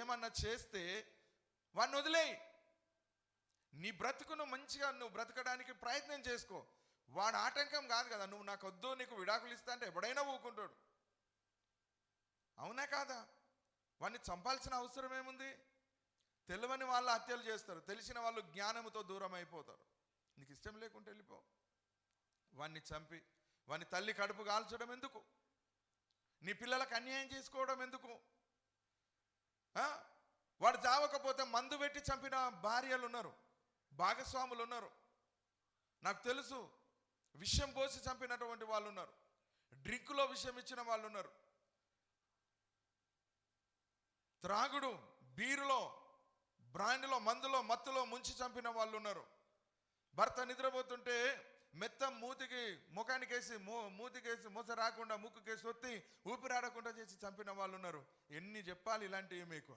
ఏమన్నా చేస్తే వాడిని వదిలేయి. నీ బ్రతుకును మంచిగా నువ్వు బ్రతకడానికి ప్రయత్నం చేసుకో. వాడు ఆటంకం కాదు కదా. నువ్వు నాకు వద్దు, నీకు విడాకులు ఇస్తా అంటే ఎవడైనా ఊకుంటాడు. అవునా కాదా? వాడిని చంపాల్సిన అవసరం ఏముంది? తెలియని వాళ్ళు హత్యలు చేస్తారు, తెలిసిన వాళ్ళు జ్ఞానంతో దూరం అయిపోతారు. నీకు ఇష్టం లేకుంటే వెళ్ళిపో. వాడిని చంపి వాని తల్లి కడుపు కాల్చడం ఎందుకు? నీ పిల్లలకు అన్యాయం చేసుకోవడం ఎందుకు? వాడు చావకపోతే మందు పెట్టి చంపిన భార్యలు ఉన్నారు, భాగస్వాములు ఉన్నారు. నాకు తెలుసు. విషం పోసి చంపినటువంటి వాళ్ళు ఉన్నారు, డ్రింకులో విషం ఇచ్చిన వాళ్ళు ఉన్నారు, త్రాగుడు బీరులో బ్రాండ్లో మందులో మత్తులో ముంచి చంపిన వాళ్ళు ఉన్నారు. భర్త నిద్రపోతుంటే మెత్త ముఖానికేసి మూతికేసి మూస రాకుండా ముక్కుకేసి ఒత్తి ఊపిరాడకుండా చేసి చంపిన వాళ్ళు ఉన్నారు. ఎన్ని చెప్పాలి ఇలాంటివి మీకు?